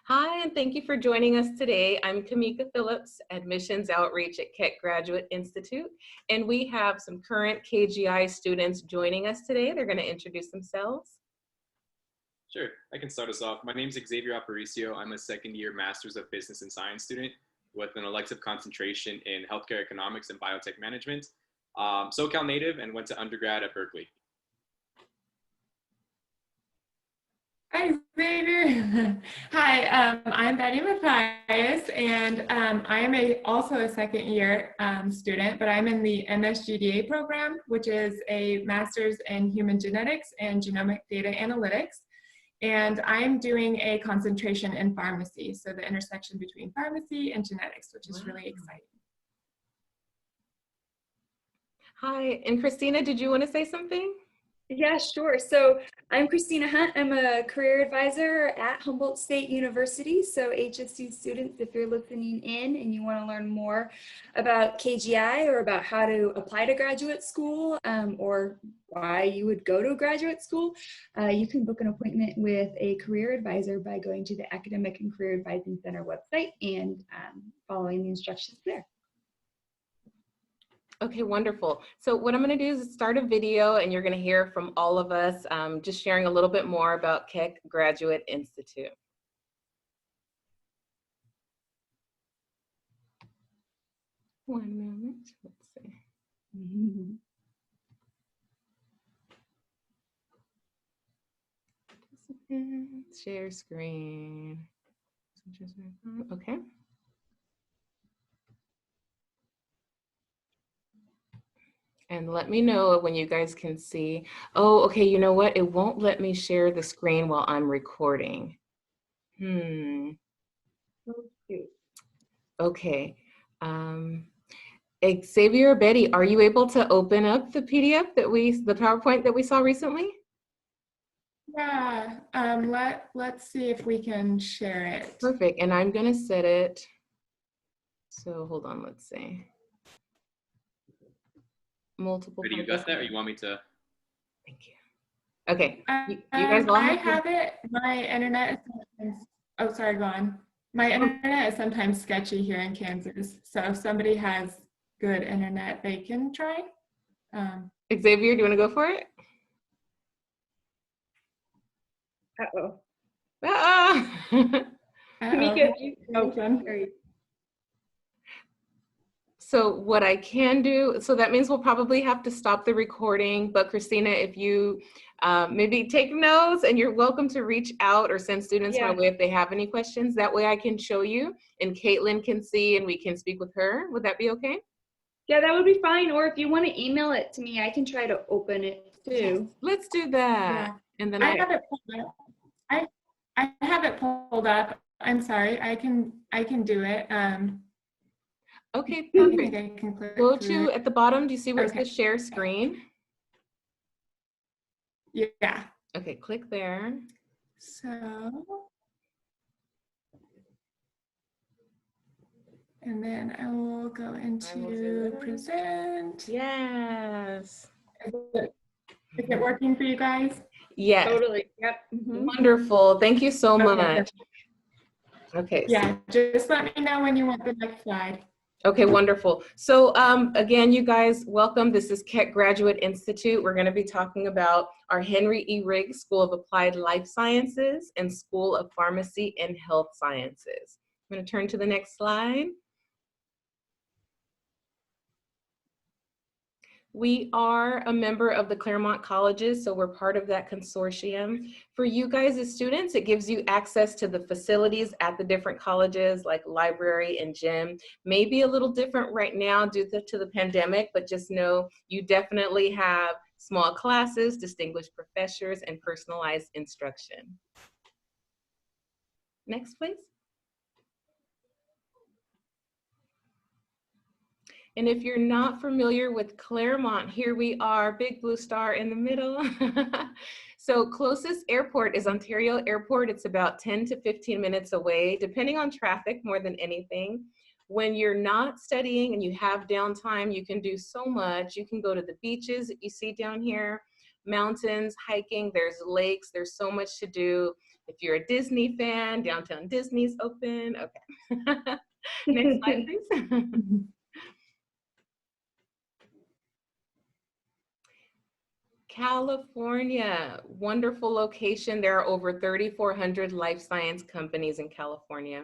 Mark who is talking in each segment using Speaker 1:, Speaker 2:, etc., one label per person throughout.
Speaker 1: Hi, and thank you for joining us today. I'm Kamika Phillips, Admissions Outreach at Keck Graduate Institute, and we have some current KGI students joining us today. They're going to introduce themselves.
Speaker 2: Sure, I can start us off. My name is Xavier Aparicio. I'm a second-year Master's of Business and Science student with an elective concentration in healthcare economics and biotech management. SoCal native and went to undergrad at Berkeley.
Speaker 3: Hi, Xavier. Hi, I'm Betty Mathias, and I am also a second-year student, but I'm in the MSGDA program, which is a Master's in Human Genetics and Genomic Data Analytics. And I'm doing a concentration in pharmacy, so the intersection between pharmacy and genetics, which is really exciting.
Speaker 1: Hi, and Christina, did you want to say something?
Speaker 4: Yeah, sure. So I'm Christina Hunt. I'm a career advisor at Humboldt State University. So HSU students, if you're listening in and you want to learn more about KGI or about how to apply to graduate school or why you would go to graduate school, you can book an appointment with a career advisor by going to the Academic and Career Advising Center website and following the instructions there.
Speaker 1: Okay, wonderful. So what I'm going to do is start a video and you're going to hear from all of us, just sharing a little bit more about Keck Graduate Institute. One moment, let's see. Share screen. Okay. And let me know when you guys can see. Oh, okay, you know what? It won't let me share the screen while I'm recording. Okay. Xavier or Betty, are you able to open up the PDF the PowerPoint that we saw recently?
Speaker 3: Yeah, let's see if we can share it.
Speaker 1: Perfect, and I'm gonna set it. So hold on, let's see. Multiple.
Speaker 2: Betty, you got that, or you want me to?
Speaker 1: Thank you. Okay, you guys all
Speaker 3: I have it. My internet is sometimes, oh, sorry, go on. My internet is sometimes sketchy here in Kansas. So if somebody has good internet, they can try.
Speaker 1: Xavier, do you want to go for it?
Speaker 4: Uh-oh.
Speaker 3: Kamika,
Speaker 4: open.
Speaker 1: So what I can do, so that means we'll probably have to stop the recording, but Christina, if you maybe take notes, and you're welcome to reach out or send students my way if they have any questions. That way I can show you and Caitlin can see and we can speak with her. Would that be okay?
Speaker 4: Yeah, that would be fine. Or if you want to email it to me, I can try to open it too.
Speaker 1: Yes, let's do that.
Speaker 3: Yeah.
Speaker 1: And then
Speaker 3: I have it pulled up. I have it pulled up. I'm sorry. I can do it.
Speaker 1: Okay, perfect.
Speaker 3: I can click
Speaker 1: Go to, at the bottom, do you see where it says share screen?
Speaker 3: Yeah.
Speaker 1: Okay, click there.
Speaker 3: So, and then I will go into present.
Speaker 1: Yes.
Speaker 3: Is it working for you guys?
Speaker 1: Yes.
Speaker 4: Totally. Yep.
Speaker 1: Wonderful. Thank you so much. Okay.
Speaker 3: Yeah, just let me know when you want the next slide.
Speaker 1: Okay, wonderful. So again, you guys, welcome. This is Keck Graduate Institute. We're going to be talking about our Henry E. Riggs School of Applied Life Sciences and School of Pharmacy and Health Sciences. I'm going to turn to the next slide. We are a member of the Claremont Colleges, so we're part of that consortium. For you guys as students, it gives you access to the facilities at the different colleges, like library and gym. Maybe a little different right now due to the pandemic, but just know you definitely have small classes, distinguished professors, and personalized instruction. Next, please. And if you're not familiar with Claremont, here we are, big blue star in the middle. So closest airport is Ontario Airport. It's about 10 to 15 minutes away, depending on traffic more than anything. When you're not studying and you have downtime, you can do so much. You can go to the beaches that you see down here. mountains, hiking, there's lakes, there's so much to do. If you're a Disney fan, Downtown Disney's open. Okay. Next slide, please. California, wonderful location. There are over 3,400 life science companies in California.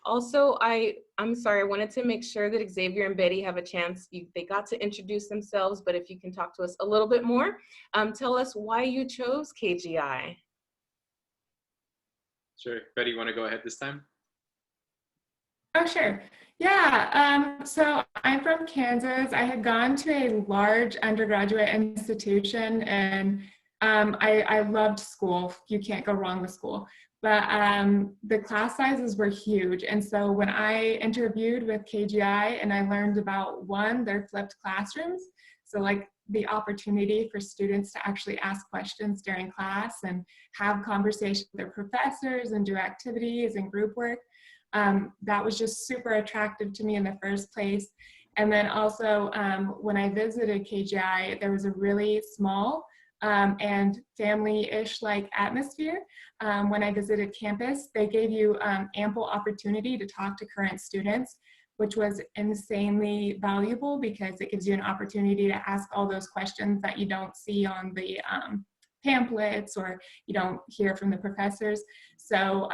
Speaker 1: Also, I'm sorry, I wanted to make sure that Xavier and Betty have a chance. They got to introduce themselves, but if you can talk to us a little bit more, tell us why you chose KGI.
Speaker 2: Sure. Betty, you want to go ahead this time?
Speaker 3: Oh, sure. Yeah, so I'm from Kansas. I had gone to a large undergraduate institution, and I loved school. You can't go wrong with school. But the class sizes were huge. And so when I interviewed with KGI and I learned about, one, their flipped classrooms, so like the opportunity for students to actually ask questions during class and have conversations with their professors and do activities and group work. That was just super attractive to me in the first place. And then also when I visited KGI, there was a really small and family-ish like atmosphere. When I visited campus, they gave you ample opportunity to talk to current students, which was insanely valuable because it gives you an opportunity to ask all those questions that you don't see on the pamphlets or you don't hear from the professors. So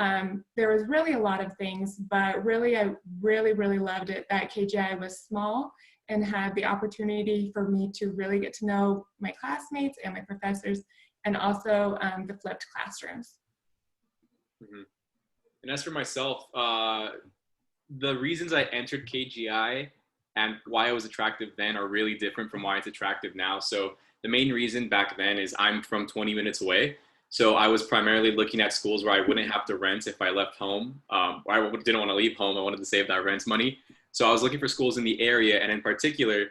Speaker 3: there was really a lot of things, but really I really loved it that KGI was small and had the opportunity for me to really get to know my classmates and my professors, and also the flipped classrooms.
Speaker 2: Mm-hmm. And as for myself, the reasons I entered KGI and why I was attractive then are really different from why it's attractive now. So the main reason back then is I'm from 20 minutes away. So I was primarily looking at schools where I wouldn't have to rent if I left home. Or I didn't want to leave home. I wanted to save that rent money. So I was looking for schools in the area. And in particular,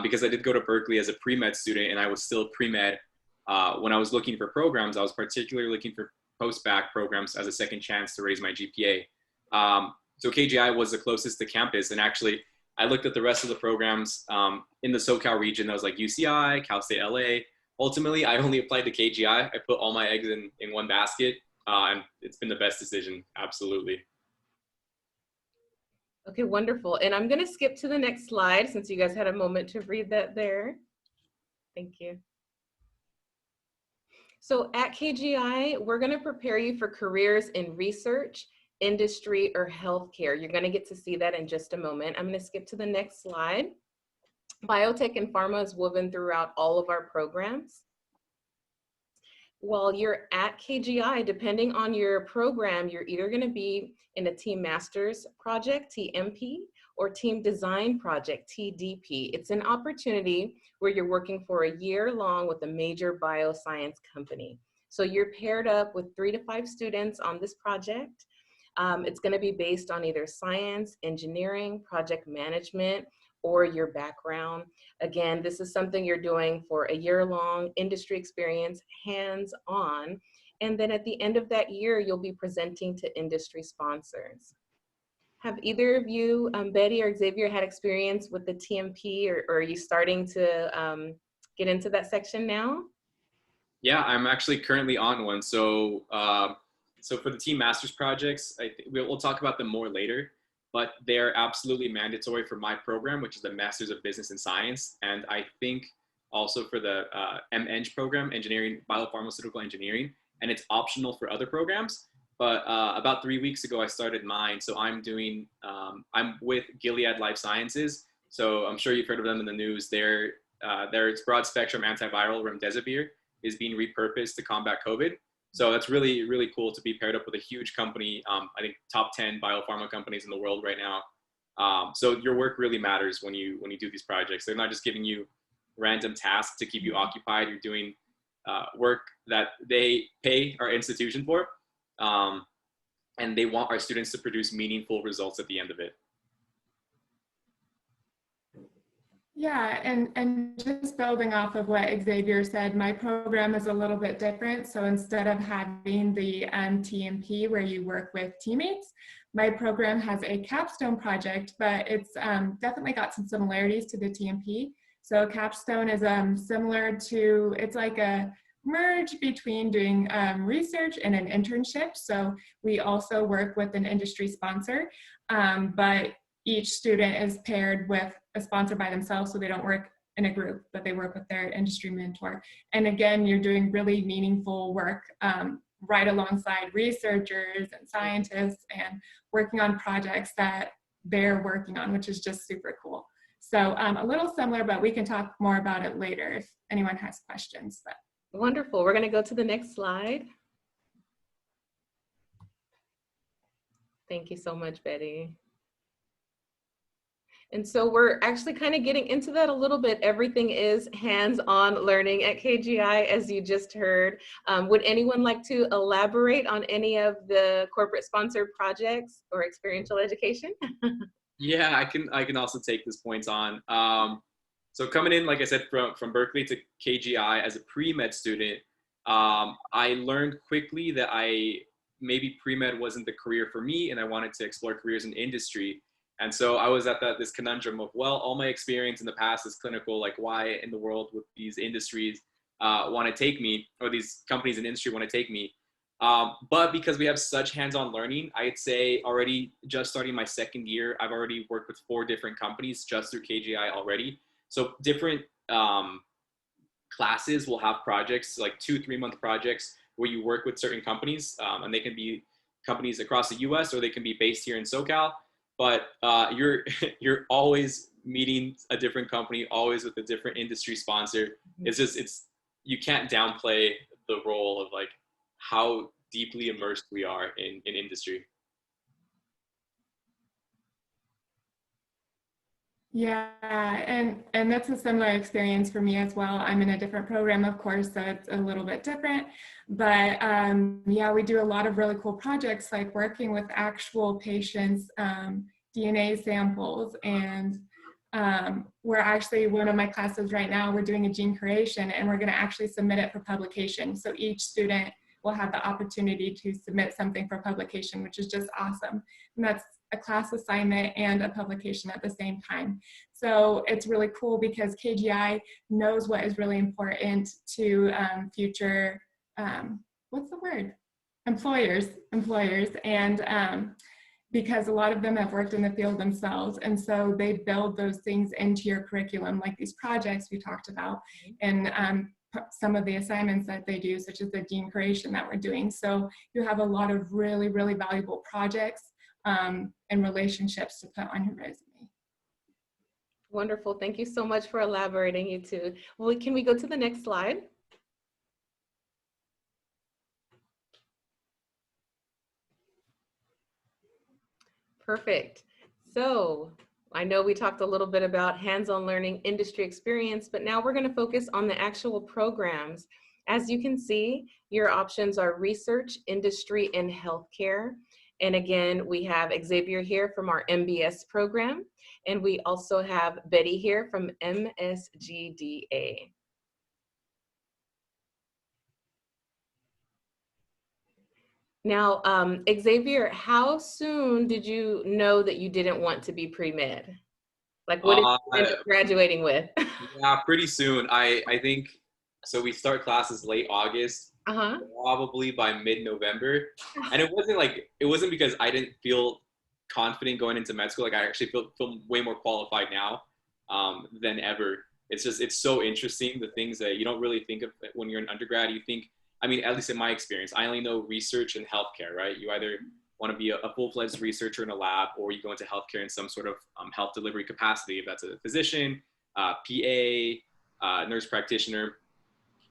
Speaker 2: because I did go to Berkeley as a pre-med student and I was still pre-med, when I was looking for programs, I was particularly looking for post-bac programs as a second chance to raise my GPA. So KGI was the closest to campus. And actually, I looked at the rest of the programs in the SoCal region. That was like UCI, Cal State LA. Ultimately, I only applied to KGI. I put all my eggs in one basket, and it's been the best decision, absolutely.
Speaker 1: Okay, wonderful. And I'm going to skip to the next slide since you guys had a moment to read that there. Thank you. So at KGI, we're going to prepare you for careers in research, industry, or healthcare. You're going to get to see that in just a moment. I'm going to skip to the next slide. Biotech and pharma is woven throughout all of our programs. While you're at KGI, depending on your program, you're either going to be in a team master's project, TMP, or team design project, TDP. It's an opportunity where you're working for a year long with a major bioscience company. So you're paired up with 3 to 5 students on this project. It's going to be based on either science, engineering, project management, or your background. Again, this is something you're doing for a year-long industry experience, hands-on, and then at the end of that year, you'll be presenting to industry sponsors. Have either of you, Betty or Xavier, had experience with the TMP, or are you starting to get into that section now?
Speaker 2: Yeah, I'm actually currently on one. So, so for the team master's projects, we'll talk about them more later, but they're absolutely mandatory for my program, which is the Masters of Business and Science. And I think also for the MEng program, Engineering, Biopharmaceutical Engineering, and it's optional for other programs. But about 3 weeks ago, I started mine. So I'm doing, I'm with Gilead Life Sciences. So I'm sure you've heard of them in the news. Their broad spectrum antiviral remdesivir is being repurposed to combat COVID. So that's really, really cool to be paired up with a huge company. I think top 10 biopharma companies in the world right now. So your work really matters when you do these projects. They're not just giving you random tasks to keep you occupied. You're doing work that they pay our institution for. And they want our students to produce meaningful results at the end of it.
Speaker 3: Yeah, and just building off of what Xavier said, my program is a little bit different. So instead of having the TMP where you work with teammates, my program has a capstone project, but it's definitely got some similarities to the TMP. So Capstone is similar to, it's like a merge between doing research and an internship. So we also work with an industry sponsor, but each student is paired with a sponsor by themselves, so they don't work in a group, but they work with their industry mentor. And again, you're doing really meaningful work right alongside researchers and scientists and working on projects that they're working on, which is just super cool. So a little similar, but we can talk more about it later if anyone has questions. But.
Speaker 1: Wonderful. We're going to go to the next slide. Thank you so much, Betty. And so we're actually kind of getting into that a little bit. Everything is hands-on learning at KGI, as you just heard. Would anyone like to elaborate on any of the corporate sponsored projects or experiential education?
Speaker 2: Yeah, I can also take this point on. So coming in, like I said, from Berkeley to KGI as a pre-med student, I learned quickly that maybe pre-med wasn't the career for me, and I wanted to explore careers in industry. And so I was at this conundrum of, well, all my experience in the past is clinical, like why in the world would these industries want to take me, or these companies in industry want to take me? But because we have such hands-on learning, I'd say already just starting my second year, I've already worked with 4 different companies just through KGI already. So different classes will have projects, like 2-3 month projects where you work with certain companies, and they can be companies across the US or they can be based here in SoCal. But you're always meeting a different company, always with a different industry sponsor. You can't downplay the role of like how deeply immersed we are in industry.
Speaker 3: Yeah, and that's a similar experience for me as well. I'm in a different program, of course, so it's a little bit different. But yeah, we do a lot of really cool projects like working with actual patients' DNA samples. And we're actually, one of my classes right now, we're doing a gene creation and we're going to actually submit it for publication. So each student will have the opportunity to submit something for publication, which is just awesome. And that's a class assignment and a publication at the same time. So it's really cool because KGI knows what is really important to future, what's the word? Employers. And because a lot of them have worked in the field themselves. And so they build those things into your curriculum, like these projects we talked about, and some of the assignments that they do, such as the gene creation that we're doing. So you have a lot of really, really valuable projects and relationships to put on your resume.
Speaker 1: Wonderful. Thank you so much for elaborating, you two. Well, can we go to the next slide? Perfect. So I know we talked a little bit about hands-on learning, industry experience, but now we're going to focus on the actual programs. As you can see, your options are research, industry, and healthcare. And again, we have Xavier here from our MBS program, and we also have Betty here from MSGDA. Now, Xavier, how soon did you know that you didn't want to be pre-med? Like, what did you end up graduating with?
Speaker 2: Yeah, pretty soon. I think, so we start classes late August, probably by mid-November. And it wasn't because I didn't feel confident going into med school. Like I actually feel way more qualified now than ever. It's just, it's so interesting, the things that you don't really think of when you're an undergrad. You think, I mean, at least in my experience, I only know research and healthcare, right? You either want to be a full-fledged researcher in a lab, or you go into healthcare in some sort of health delivery capacity, if that's a physician, PA, nurse practitioner.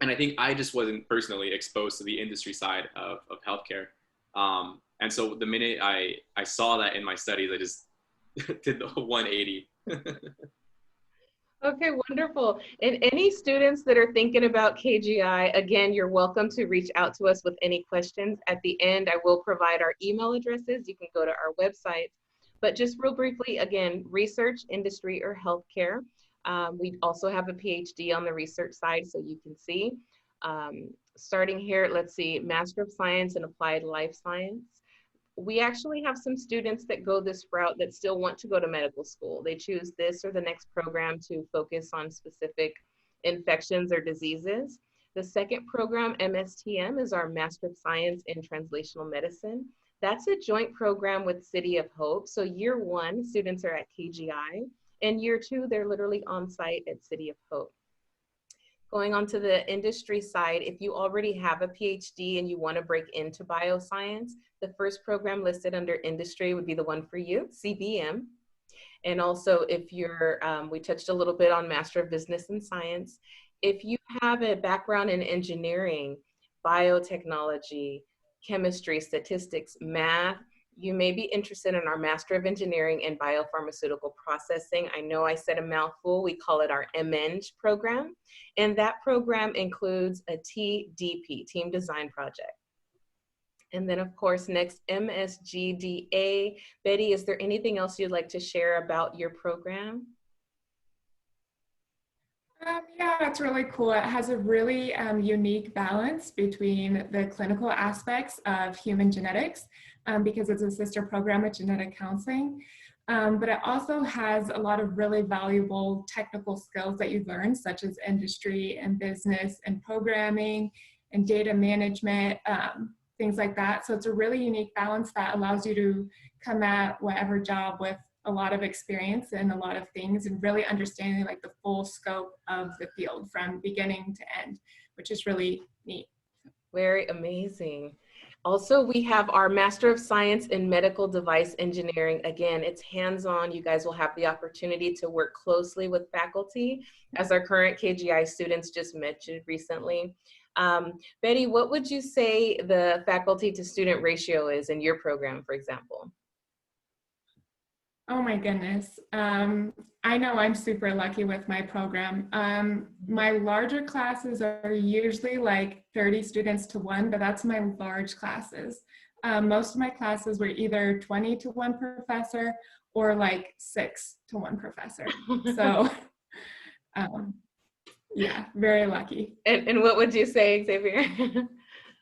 Speaker 2: And I think I just wasn't personally exposed to the industry side of healthcare. And so the minute I saw that in my studies, I just did the 180.
Speaker 1: Okay, wonderful. And any students that are thinking about KGI, again, you're welcome to reach out to us with any questions. At the end, I will provide our email addresses. You can go to our website. But just real briefly, again, research, industry, or healthcare. We also have a PhD on the research side, so you can see. Starting here, let's see, Master of Science in Applied Life Science. we actually have some students that go this route that still want to go to medical school. They choose this or the next program to focus on specific infections or diseases. The second program, Mstm, is our Master of Science in Translational Medicine. That's a joint program with City of Hope. So year one, students are at KGI, and year two, they're literally on site at City of Hope. Going on to the industry side, if you already have a PhD and you want to break into bioscience, the first program listed under industry would be the one for you, CBM. And also if you're, we touched a little bit on Master of Business and Science. If you have a background in engineering, biotechnology, chemistry, statistics, math, you may be interested in our Master of Engineering in Biopharmaceutical Processing. I know I said a mouthful. We call it our MEng program. And that program includes a TDP, Team Design Project. And then of course, next, MSGDA. Betty, is there anything else you'd like to share about your program?
Speaker 3: Yeah, that's really cool. It has a really unique balance between the clinical aspects of human genetics, because it's a sister program with genetic counseling. But it also has a lot of really valuable technical skills that you learn, such as industry and business and programming and data management, things like that. So it's a really unique balance that allows you to come at whatever job with a lot of experience and a lot of things and really understanding like the full scope of the field from beginning to end, which is really neat.
Speaker 1: Very amazing. Also, we have our Master of Science in Medical Device Engineering. Again, it's hands-on. You guys will have the opportunity to work closely with faculty, as our current KGI students just mentioned recently. Betty, what would you say the faculty to student ratio is in your program, for example?
Speaker 3: Oh my goodness. I know I'm super lucky with my program. My larger classes are usually like 30 students to 1, but that's my large classes. Most of my classes were either 20 to 1 professor or like 6 to 1 professor. So yeah, very lucky.
Speaker 1: And what would you say, Xavier?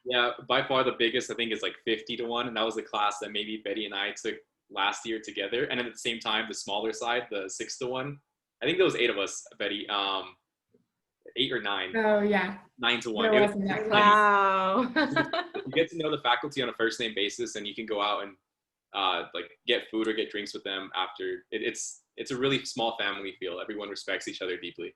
Speaker 2: Yeah, by far the biggest I think is like 50 to 1, and that was the class that maybe Betty and I took last year together. And at the same time, the smaller side, the 6 to 1, I think there was 8 of us, Betty, 8 or 9.
Speaker 3: Oh yeah,
Speaker 2: 9 to 1.
Speaker 3: there wasn't that.
Speaker 1: Wow.
Speaker 2: You get to know the faculty on a first name basis, and you can go out and like get food or get drinks with them after. It's a really small family feel. Everyone respects each other deeply.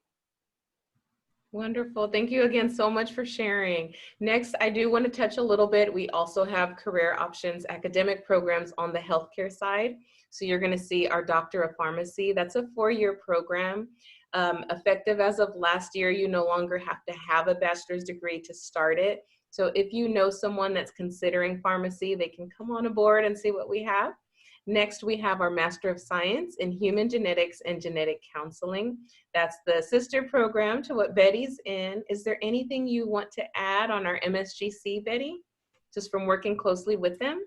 Speaker 1: Wonderful. Thank you again so much for sharing. Next, I do want to touch a little bit. We also have career options, academic programs on the healthcare side. So you're going to see our Doctor of Pharmacy. That's a 4-year program. Effective as of last year, you no longer have to have a bachelor's degree to start it. So if you know someone that's considering pharmacy, they can come on aboard and see what we have. Next, we have our Master of Science in Human Genetics and Genetic Counseling. That's the sister program to what Betty's in. Is there anything you want to add on our MSGC, Betty, just from working closely with them?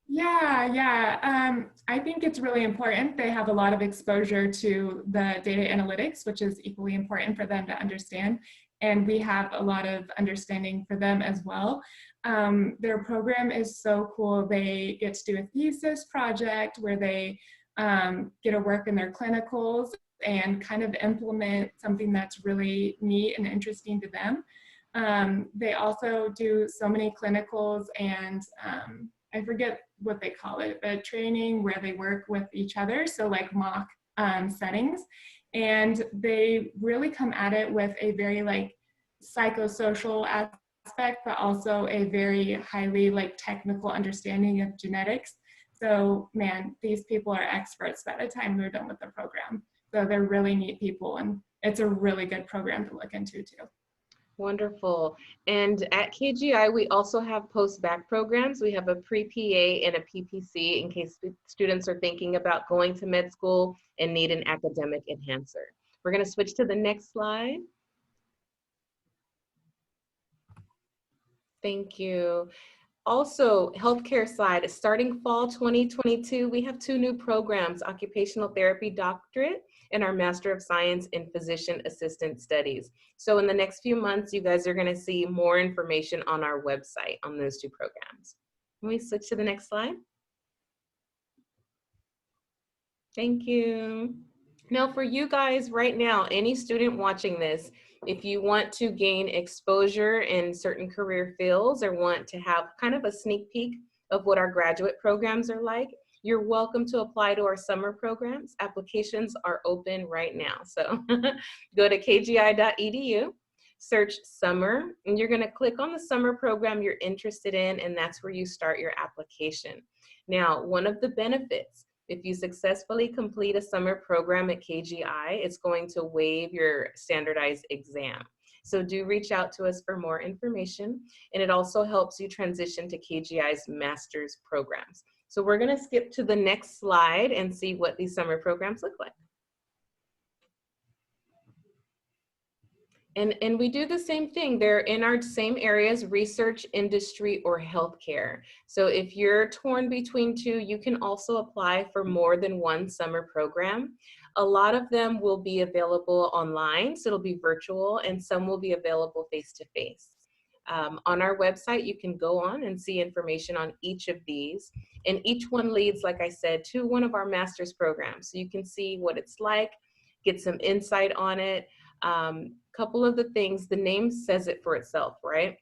Speaker 3: Yeah. I think it's really important. They have a lot of exposure to the data analytics, which is equally important for them to understand. And we have a lot of understanding for them as well. Their program is so cool. They get to do a thesis project where they get to work in their clinicals and kind of implement something that's really neat and interesting to them. They also do so many clinicals and I forget what they call it, but training where they work with each other. So like mock settings. And they really come at it with a very like psychosocial aspect, but also a very highly like technical understanding of genetics. So man, these people are experts by the time they're done with the program. So they're really neat people, and it's a really good program to look into too.
Speaker 1: Wonderful. And at KGI, we also have post-bac programs. We have a pre-PA and a PPC in case students are thinking about going to med school and need an academic enhancer. We're going to switch to the next slide. Thank you. Also, healthcare side, starting fall 2022, we have 2 new programs, Occupational Therapy Doctorate and our Master of Science in Physician Assistant Studies. So in the next few months, you guys are going to see more information on our website on those 2 programs. Can we switch to the next slide? Thank you. Now for you guys right now, any student watching this, if you want to gain exposure in certain career fields or want to have kind of a sneak peek of what our graduate programs are like, you're welcome to apply to our summer programs. Applications are open right now. So go to kgi.edu, search summer, and you're gonna click on the summer program you're interested in, and that's where you start your application. Now, one of the benefits, if you successfully complete a summer program at KGI, it's going to waive your standardized exam. So do reach out to us for more information, and it also helps you transition to KGI's master's programs. So we're gonna skip to the next slide and see what these summer programs look like. And we do the same thing. They're in our same areas, research, industry, or healthcare. So if you're torn between two, you can also apply for more than one summer program. A lot of them will be available online, so it'll be virtual, and some will be available face-to-face. On our website, you can go on and see information on each of these. And each one leads, like I said, to one of our master's programs. So you can see what it's like, get some insight on it. Couple of the things, the name says it for itself, right?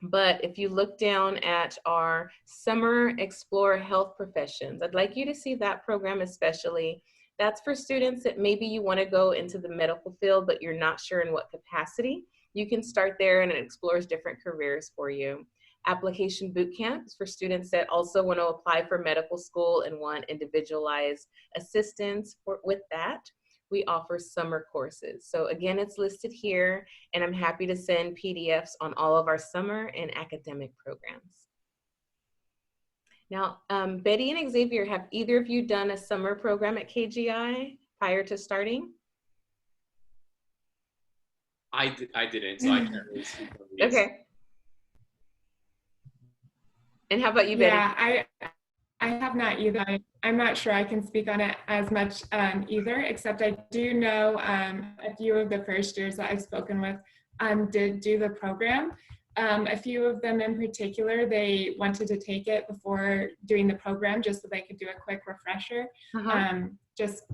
Speaker 1: But if you look down at our Summer Explore Health Professions, I'd like you to see that program especially. That's for students that maybe you want to go into the medical field, but you're not sure in what capacity. You can start there and it explores different careers for you. Application Bootcamp is for students that also want to apply for medical school and want individualized assistance with that. We offer summer courses. So again, it's listed here, and I'm happy to send PDFs on all of our summer and academic programs. Now, Betty and Xavier, have either of you done a summer program at KGI prior to starting?
Speaker 2: I didn't, so I can't really speak on these.
Speaker 1: Okay. And how about you, Betty?
Speaker 3: Yeah, I have not either. I'm not sure I can speak on it as much either, except I do know a few of the first years that I've spoken with did do the program. A few of them in particular, they wanted to take it before doing the program just so they could do a quick refresher, just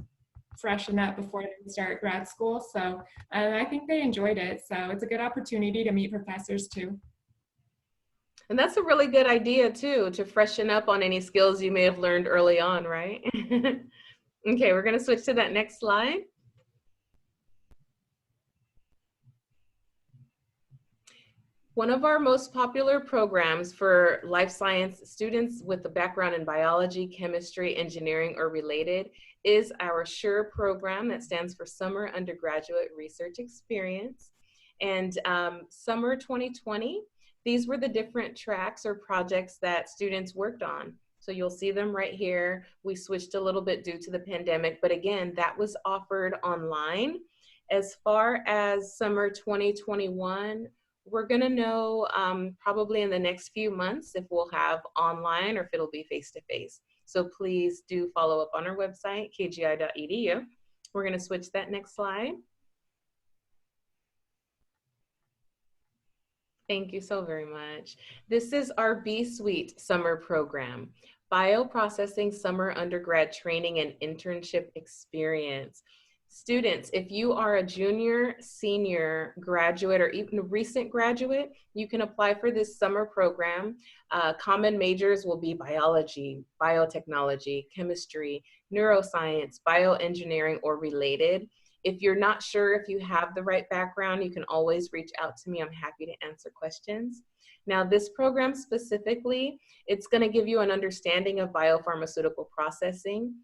Speaker 3: freshen up before they start grad school. So I think they enjoyed it. So it's a good opportunity to meet professors too.
Speaker 1: And that's a really good idea too, to freshen up on any skills you may have learned early on, right? Okay, we're gonna switch to that next slide. One of our most popular programs for life science students with a background in biology, chemistry, engineering, or related is our SURE program, that stands for Summer Undergraduate Research Experience. And summer 2020, these were the different tracks or projects that students worked on. So you'll see them right here. We switched a little bit due to the pandemic, but again, that was offered online. As far as summer 2021, we're gonna know probably in the next few months if we'll have online or if it'll be face-to-face. So please do follow up on our website, kgi.edu. We're gonna switch that next slide. Thank you so very much. This is our B-Suite summer program, Bioprocessing Summer Undergrad Training and Internship Experience. Students, if you are a junior, senior, graduate, or even a recent graduate, you can apply for this summer program. Common majors will be biology, biotechnology, chemistry, neuroscience, bioengineering, or related. If you're not sure if you have the right background, you can always reach out to me. I'm happy to answer questions. Now, this program specifically, it's going to give you an understanding of biopharmaceutical processing.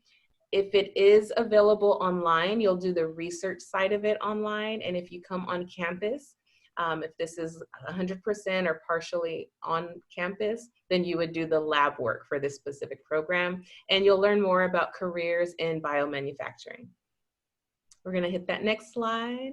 Speaker 1: If it is available online, you'll do the research side of it online. And if you come on campus, if this is 100% or partially on campus, then you would do the lab work for this specific program. And you'll learn more about careers in biomanufacturing. We're gonna hit that next slide.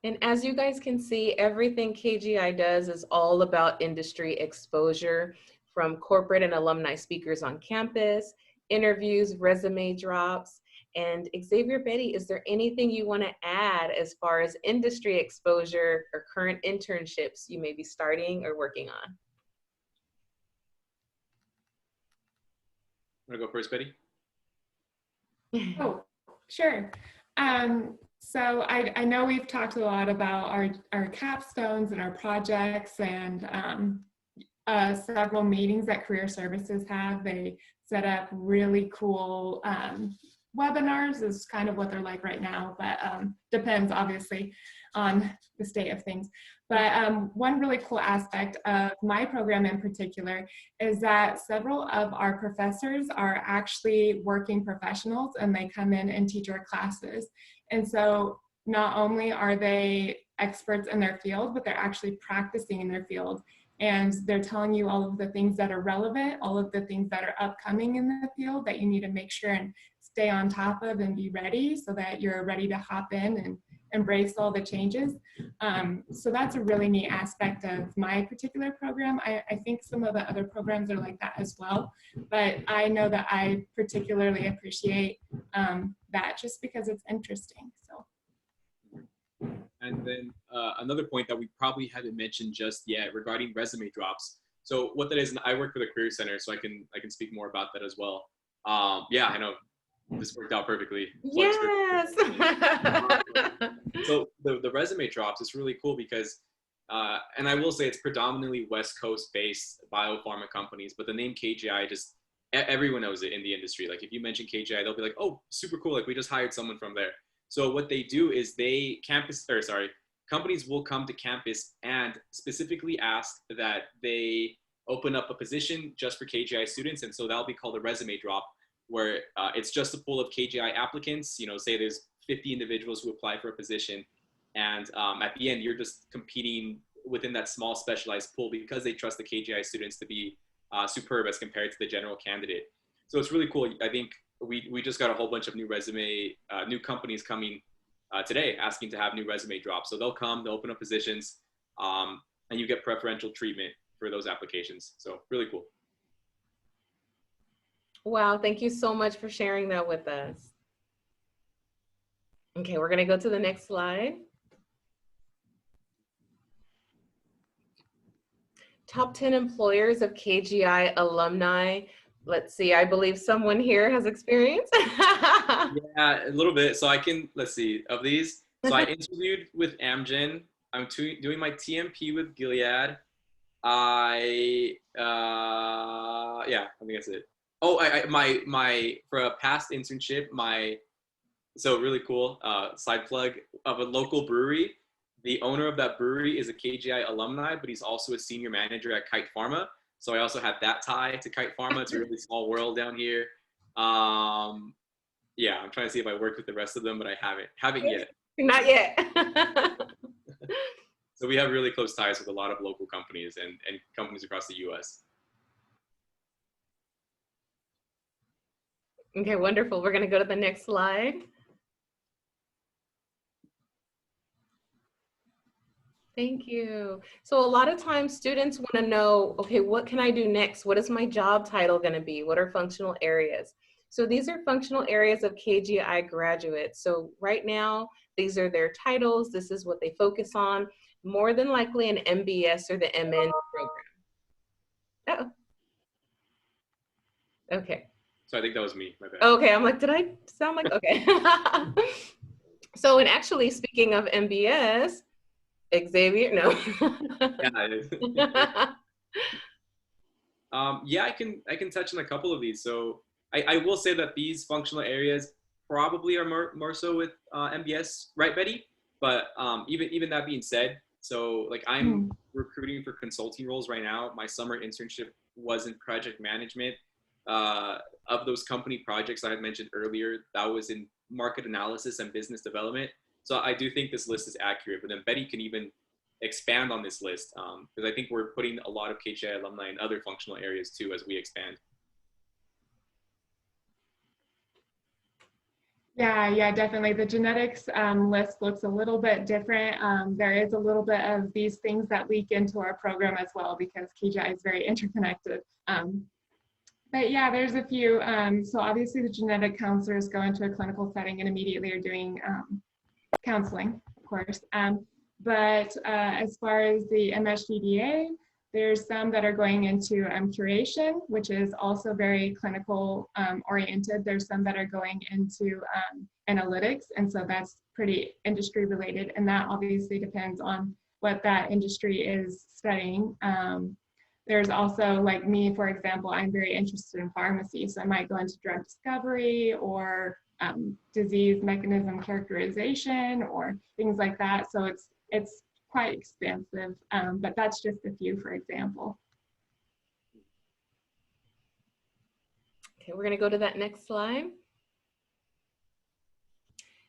Speaker 1: And as you guys can see, everything KGI does is all about industry exposure, from corporate and alumni speakers on campus, interviews, resume drops, And Xavier, Betty, is there anything you want to add as far as industry exposure or current internships you may be starting or working on?
Speaker 2: Want to go first, Betty?
Speaker 3: Oh, sure. So I know we've talked a lot about our capstones and our projects, and several meetings that Career Services have. They set up really cool webinars, is kind of what they're like right now, but depends obviously on the state of things. But one really cool aspect of my program in particular is that several of our professors are actually working professionals, and they come in and teach our classes. And so not only are they experts in their field, but they're actually practicing in their field. And they're telling you all of the things that are relevant, all of the things that are upcoming in the field that you need to make sure and stay on top of and be ready, so that you're ready to hop in and embrace all the changes. So that's a really neat aspect of my particular program. I think some of the other programs are like that as well, but I know that I particularly appreciate that just because it's interesting. So.
Speaker 2: And then another point that we probably haven't mentioned just yet regarding resume drops. So what that is, and I work for the Career Center, so I can speak more about that as well. Yeah, I know this worked out perfectly.
Speaker 1: Yes.
Speaker 2: So the resume drops is really cool because, and I will say it's predominantly West Coast based biopharma companies, but the name KGI just, everyone knows it in the industry. Like if you mention KGI, they'll be like, oh, super cool. Like we just hired someone from there. So what they do is companies will come to campus and specifically ask that they open up a position just for KGI students. And so that'll be called a resume drop, where it's just a pool of KGI applicants. You know, say there's 50 individuals who apply for a position. And at the end, you're just competing within that small specialized pool because they trust the KGI students to be superb as compared to the general candidate. So it's really cool. I think we just got a whole bunch of new companies coming today asking to have new resume drops. So they'll come, they'll open up positions, and you get preferential treatment for those applications. So really cool.
Speaker 1: Wow, thank you so much for sharing that with us. Okay, we're gonna go to the next slide. Top 10 employers of KGI alumni. Let's see, I believe someone here has experience.
Speaker 2: Yeah, a little bit. So let's see, of these. So I interviewed with Amgen. I'm doing my TMP with Gilead. Yeah, I think that's it. Oh, for a past internship, so really cool, side plug of a local brewery. The owner of that brewery is a KGI alumni, but he's also a senior manager at Kite Pharma. So I also had that tie to Kite Pharma. It's a really small world down here. Yeah, I'm trying to see if I worked with the rest of them, but I haven't yet.
Speaker 1: Not yet.
Speaker 2: So we have really close ties with a lot of local companies and companies across the US.
Speaker 1: Okay, wonderful. We're gonna go to the next slide. Thank you. So a lot of times students want to know, okay, what can I do next? What is my job title going to be? What are functional areas? So these are functional areas of KGI graduates. So right now, these are their titles. This is what they focus on. More than likely an MBS or the MN program. Uh-oh. Okay.
Speaker 2: So I think that was me, my bad.
Speaker 1: Okay, I'm like, did I sound like, okay. So, and actually speaking of MBS, Xavier, no.
Speaker 2: Yeah, I can touch on a couple of these. So I will say that these functional areas probably are more so with MBS, right, Betty? But even that being said, so like I'm recruiting for consulting roles right now. My summer internship was in project management. Of those company projects I had mentioned earlier, that was in market analysis and business development. So I do think this list is accurate, but then Betty can even expand on this list because I think we're putting a lot of KGI alumni in other functional areas too as we expand.
Speaker 3: Yeah, definitely. The genetics list looks a little bit different. There is a little bit of these things that leak into our program as well because KGI is very interconnected. But yeah, there's a few. So obviously the genetic counselors go into a clinical setting and immediately are doing counseling, of course. But as far as the MSGDA, there's some that are going into curation, which is also very clinical oriented. There's some that are going into analytics, and so that's pretty industry related, and that obviously depends on what that industry is studying. There's also, like me, for example, I'm very interested in pharmacy, so I might go into drug discovery or disease mechanism characterization or things like that. So it's quite expansive, but that's just a few, for example.
Speaker 1: Okay, we're gonna go to that next slide.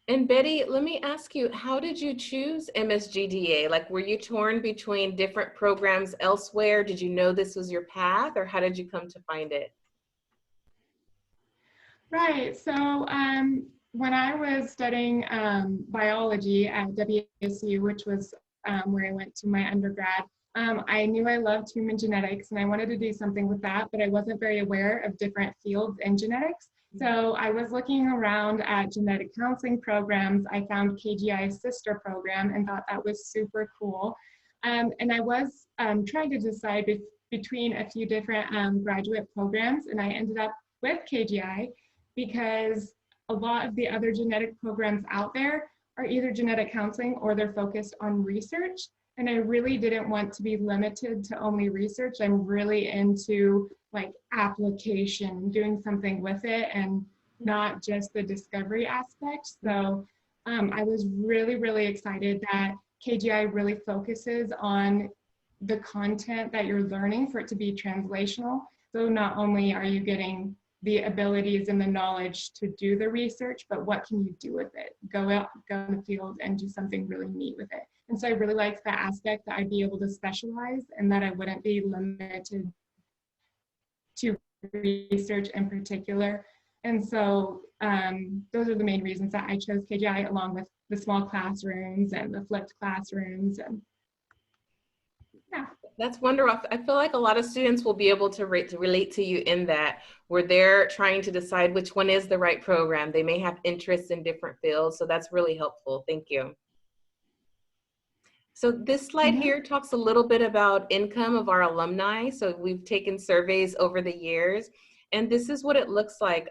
Speaker 1: And Betty, let me ask you, how did you choose MSGDA? Like, were you torn between different programs elsewhere? Did you know this was your path, or how did you come to find it?
Speaker 3: Right, so when I was studying biology at WSU, which was where I went to my undergrad, I knew I loved human genetics and I wanted to do something with that, but I wasn't very aware of different fields in genetics. So I was looking around at genetic counseling programs. I found KGI's sister program and thought that was super cool. And I was trying to decide between a few different graduate programs, and I ended up with KGI because a lot of the other genetic programs out there are either genetic counseling or they're focused on research. And I really didn't want to be limited to only research. I'm really into like application, doing something with it and not just the discovery aspect. So I was really, really excited that KGI really focuses on the content that you're learning for it to be translational. So not only are you getting the abilities and the knowledge to do the research, but what can you do with it? Go out, go in the field and do something really neat with it. And so I really liked that aspect that I'd be able to specialize and that I wouldn't be limited to research in particular. And so those are the main reasons that I chose KGI, along with the small classrooms and the flipped classrooms. And yeah.
Speaker 1: That's wonderful. I feel like a lot of students will be able to relate to you in that, where they're trying to decide which one is the right program. They may have interests in different fields, so that's really helpful. Thank you. So this slide here talks a little bit about income of our alumni. So we've taken surveys over the years, and this is what it looks like.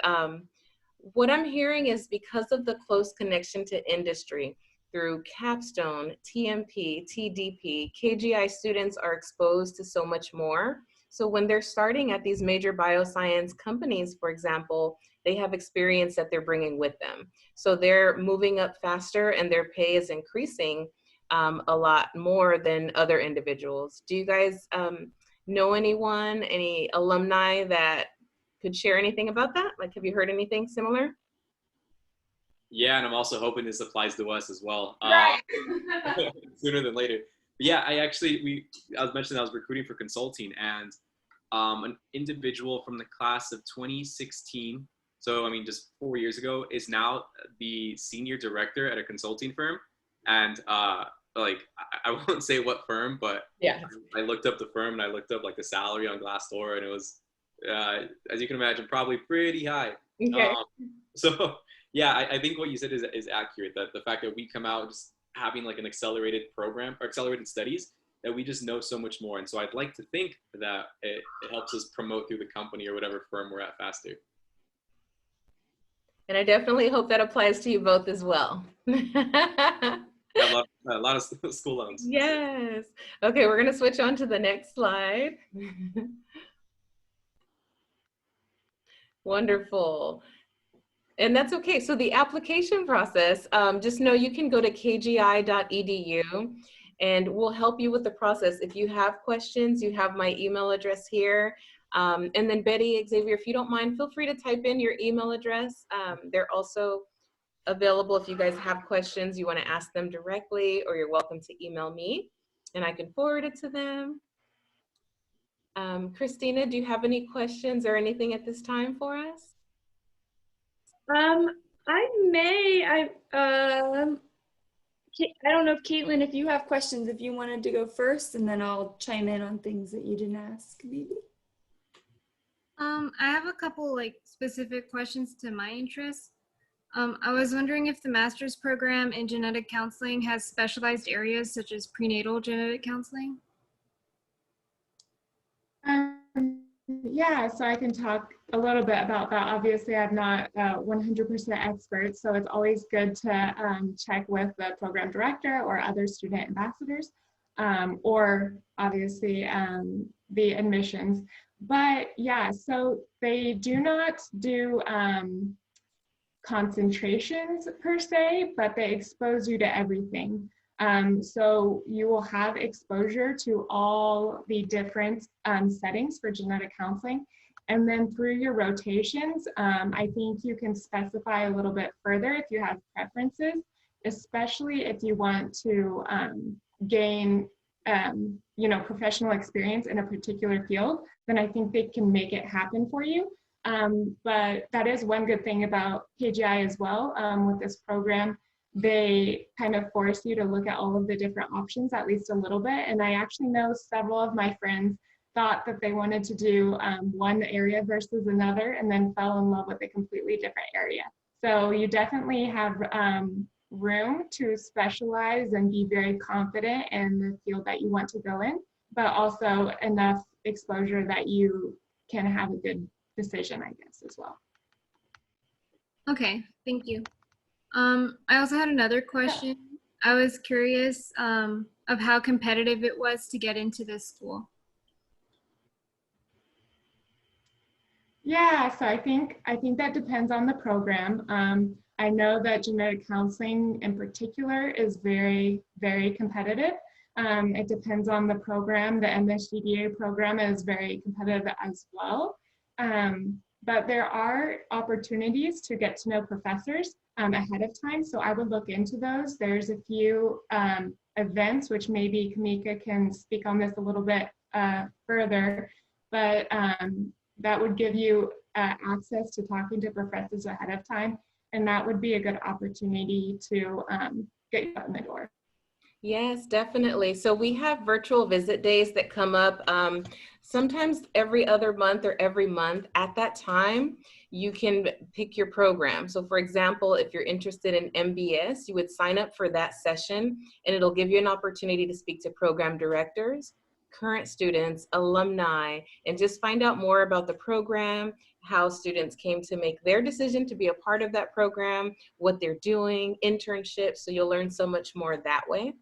Speaker 1: What I'm hearing is because of the close connection to industry, through Capstone, TMP, TDP, KGI students are exposed to so much more. So when they're starting at these major bioscience companies, for example, they have experience that they're bringing with them. So they're moving up faster and their pay is increasing a lot more than other individuals. Do you guys know anyone, any alumni that could share anything about that? Like, have you heard anything similar?
Speaker 2: Yeah, and I'm also hoping this applies to us as well.
Speaker 3: Right.
Speaker 2: Sooner than later. But yeah, I was mentioning I was recruiting for consulting, and an individual from the class of 2016, so I mean just 4 years ago, is now the senior director at a consulting firm. And like I won't say what firm, but yeah, I looked up the firm and I looked up like the salary on Glassdoor, and it was as you can imagine, probably pretty high.
Speaker 1: Okay.
Speaker 2: So yeah, I think what you said is accurate, that the fact that we come out just having like an accelerated program or accelerated studies, that we just know so much more. And so I'd like to think that it helps us promote through the company or whatever firm we're at faster.
Speaker 1: And I definitely hope that applies to you both as well.
Speaker 2: A lot of school loans.
Speaker 1: Yes. Okay, we're going to switch on to the next slide. Wonderful. And that's okay. So the application process, just know you can go to kgi.edu and we'll help you with the process. If you have questions, you have my email address here. And then Betty, Xavier, if you don't mind, feel free to type in your email address. They're also available if you guys have questions, you want to ask them directly, or you're welcome to email me and I can forward it to them. Christina, do you have any questions or anything at this time for us?
Speaker 4: I don't know if Caitlin, if you have questions, if you wanted to go first, and then I'll chime in on things that you didn't ask, maybe.
Speaker 5: I have a couple like specific questions to my interests. I was wondering if the master's program in genetic counseling has specialized areas such as prenatal genetic counseling.
Speaker 3: Yeah, so I can talk a little bit about that. Obviously, I'm not 100% expert, so it's always good to check with the program director or other student ambassadors, or obviously the admissions. But yeah, so they do not do concentrations per se, but they expose you to everything. So you will have exposure to all the different settings for genetic counseling. And then through your rotations, I think you can specify a little bit further if you have preferences, especially if you want to gain professional experience in a particular field, then I think they can make it happen for you. But that is one good thing about KGI as well. With this program, they kind of force you to look at all of the different options, at least a little bit. And I actually know several of my friends thought that they wanted to do one area versus another and then fell in love with a completely different area. So you definitely have room to specialize and be very confident in the field that you want to go in, but also enough exposure that you can have a good decision, I guess, as well.
Speaker 5: Okay, thank you. I also had another question. I was curious of how competitive it was to get into this school.
Speaker 3: Yeah, so I think that depends on the program. I know that genetic counseling in particular is very, very competitive. It depends on the program. The MSGDA program is very competitive as well. But there are opportunities to get to know professors ahead of time. So I would look into those. There's a few events, which maybe Kamika can speak on this a little bit further, but that would give you access to talking to professors ahead of time. And that would be a good opportunity to get you out in the door.
Speaker 1: Yes, definitely. So we have virtual visit days that come up sometimes every other month or every month. At that time, you can pick your program. So for example, if you're interested in MBS, you would sign up for that session and it'll give you an opportunity to speak to program directors, current students, alumni, and just find out more about the program, how students came to make their decision to be a part of that program, what they're doing, internships. So you'll learn so much more that way.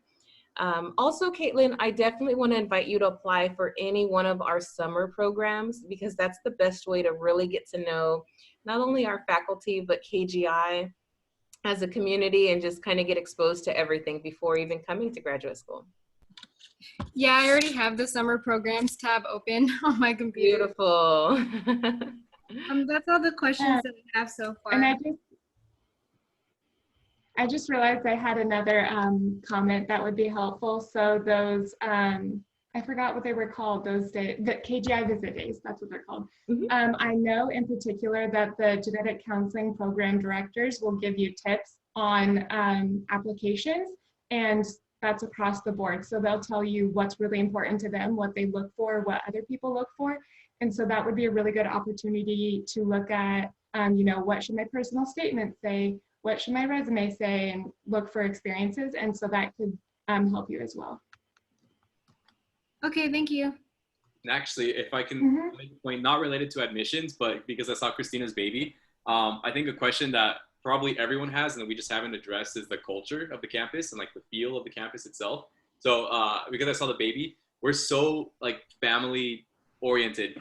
Speaker 1: Also, Caitlin, I definitely want to invite you to apply for any one of our summer programs because that's the best way to really get to know not only our faculty, but KGI as a community and just kind of get exposed to everything before even coming to graduate school.
Speaker 5: Yeah, I already have the summer programs tab open on my computer.
Speaker 1: Beautiful.
Speaker 5: That's all the questions that I have so far.
Speaker 3: And I just realized I had another comment that would be helpful. So those, I forgot what they were called, those days, the KGI visit days, that's what they're called. Mm-hmm. I know in particular that the genetic counseling program directors will give you tips on applications, and that's across the board. So they'll tell you what's really important to them, what they look for, what other people look for. And so that would be a really good opportunity to look at, what should my personal statement say? What should my resume say, and look for experiences. And so that could help you as well.
Speaker 5: Okay, thank you.
Speaker 2: And actually, if I can make a point, not related to admissions, but because I saw Christina's baby, I think a question that probably everyone has and that we just haven't addressed is the culture of the campus and like the feel of the campus itself. So because I saw the baby, we're so like family oriented.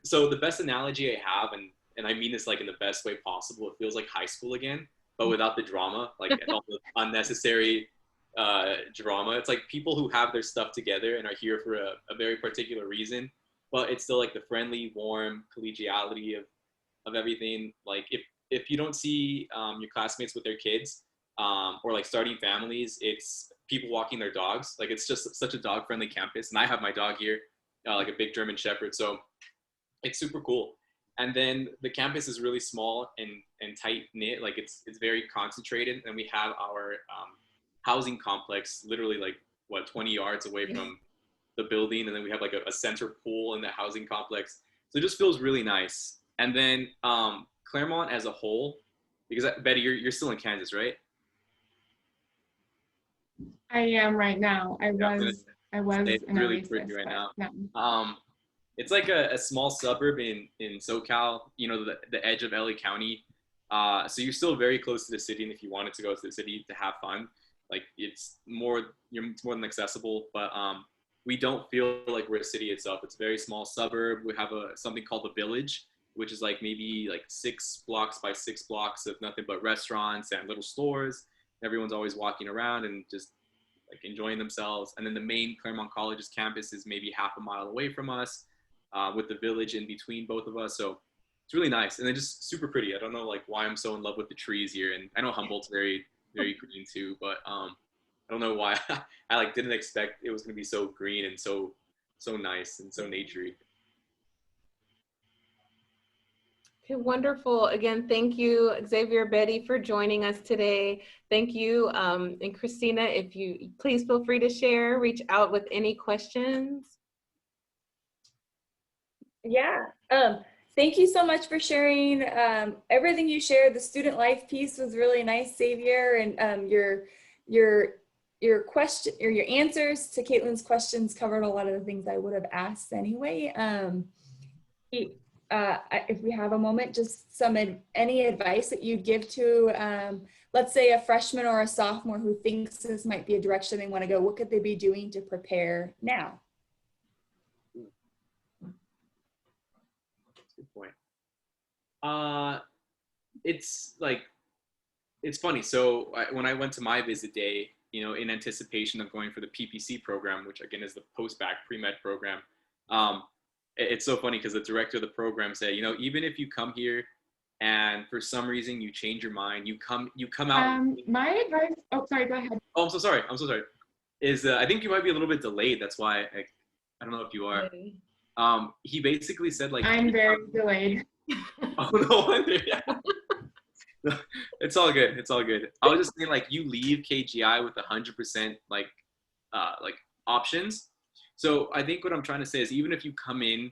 Speaker 2: So the best analogy I have, and I mean this like in the best way possible, it feels like high school again, but without the drama, like all the unnecessary drama. It's like people who have their stuff together and are here for a very particular reason, but it's still like the friendly, warm collegiality of everything. Like if you don't see your classmates with their kids or like starting families, it's people walking their dogs. Like it's just such a dog friendly campus. And I have my dog here, like a big German Shepherd. So it's super cool. And then the campus is really small and tight knit. Like it's very concentrated. And we have our housing complex literally like 20 yards away from the building. And then we have like a center pool in the housing complex. So it just feels really nice. And then Claremont as a whole, because Betty, you're still in Kansas, right?
Speaker 3: I am right now. I was
Speaker 2: It's
Speaker 3: in
Speaker 2: really
Speaker 3: Oasis,
Speaker 2: pretty right
Speaker 3: but
Speaker 2: now.
Speaker 3: no.
Speaker 2: It's like a small suburb in SoCal, you know, the edge of LA County. So you're still very close to the city, and if you wanted to go to the city to have fun, like it's more than accessible. But we don't feel like we're a city itself. It's a very small suburb. We have something called the Village, which is like maybe like 6 blocks by 6 blocks of nothing but restaurants and little stores. Everyone's always walking around and just like enjoying themselves. And then the main Claremont College's campus is maybe half a mile away from us, with the Village in between both of us. So it's really nice, and then just super pretty. I don't know like why I'm so in love with the trees here, and I know Humboldt's very green too, but I don't know why I like didn't expect it was gonna be so green and so nice and so naturey.
Speaker 1: Okay, wonderful. Again, thank you, Xavier, Betty, for joining us today. Thank you. And Christina, if you please feel free to share, reach out with any questions.
Speaker 4: Yeah. Thank you so much for sharing everything you shared. The student life piece was really nice, Xavier, and your question or your answers to Caitlin's questions covered a lot of the things I would have asked anyway. If we have a moment, just any advice that you'd give to, let's say, a freshman or a sophomore who thinks this might be a direction they want to go. What could they be doing to prepare now?
Speaker 2: Good point. It's funny. So when I went to my visit day, you know, in anticipation of going for the PPC program, which again is the post-bac pre-med program, it's so funny because the director of the program said, you know, even if you come here and for some reason you change your mind, you come out.
Speaker 3: My advice. Oh, sorry. Go ahead.
Speaker 2: Oh, I'm so sorry. Is I think you might be a little bit delayed. That's why I don't know if you are. He basically said like
Speaker 3: I'm very delayed.
Speaker 2: Oh no wonder. Yeah. It's all good. It's all good. I was just saying like you leave KGI with 100% like options. So I think what I'm trying to say is even if you come in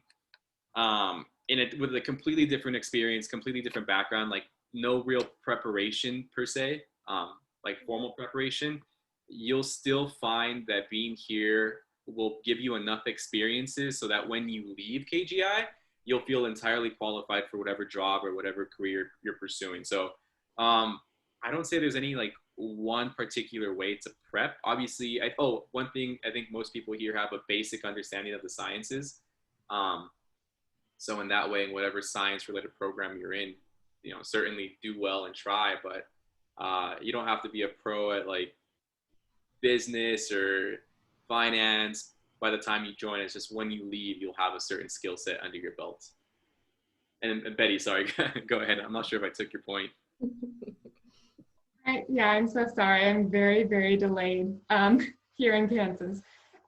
Speaker 2: with a completely different experience, completely different background, like no real preparation per se, like formal preparation, you'll still find that being here will give you enough experiences so that when you leave KGI, you'll feel entirely qualified for whatever job or whatever career you're pursuing. So I don't say there's any like one particular way to prep. Obviously, one thing I think most people here have a basic understanding of the sciences. So in that way, in whatever science related program you're in, you know, certainly do well and try, but you don't have to be a pro at like business or finance by the time you join. It's just when you leave, you'll have a certain skill set under your belt. And Betty, sorry, go ahead. I'm not sure if I took your point.
Speaker 3: Yeah, I'm so sorry. I'm very, very delayed here in Kansas.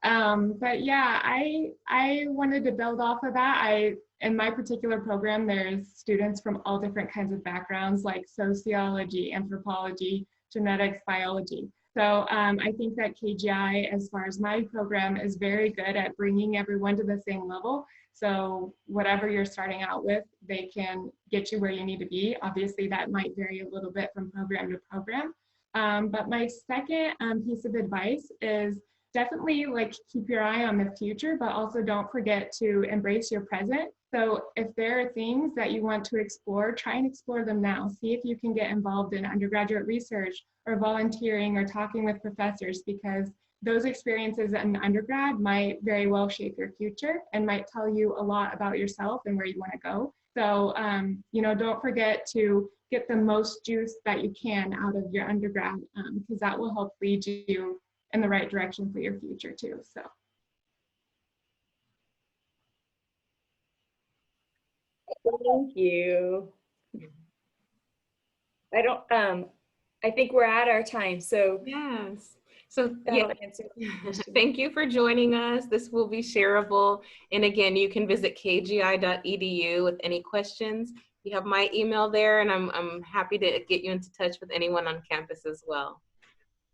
Speaker 3: But yeah, I wanted to build off of that. In my particular program, there's students from all different kinds of backgrounds like sociology, anthropology, genetics, biology. So I think that KGI, as far as my program, is very good at bringing everyone to the same level. So whatever you're starting out with, they can get you where you need to be. Obviously, that might vary a little bit from program to program. But my second piece of advice is definitely like keep your eye on the future, but also don't forget to embrace your present. So if there are things that you want to explore, try and explore them now. See if you can get involved in undergraduate research or volunteering or talking with professors, because those experiences in undergrad might very well shape your future and might tell you a lot about yourself and where you want to go. So, you know, don't forget to get the most juice that you can out of your undergrad, because that will help lead you in the right direction for your future too. So.
Speaker 4: Thank you. I think we're at our time. So
Speaker 1: yes. So yeah, thank you for joining us. This will be shareable. And again, you can visit kgi.edu with any questions. You have my email there, and I'm happy to get you into touch with anyone on campus as well.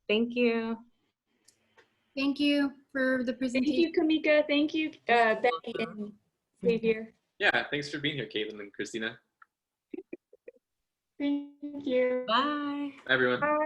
Speaker 1: Thank you.
Speaker 5: Thank you for the presentation.
Speaker 4: Thank you, Kamika. Thank you, Becky and Xavier.
Speaker 2: Yeah, thanks for being here, Caitlin and Christina.
Speaker 3: Thank you.
Speaker 1: Bye.
Speaker 2: Bye, everyone.
Speaker 4: Bye.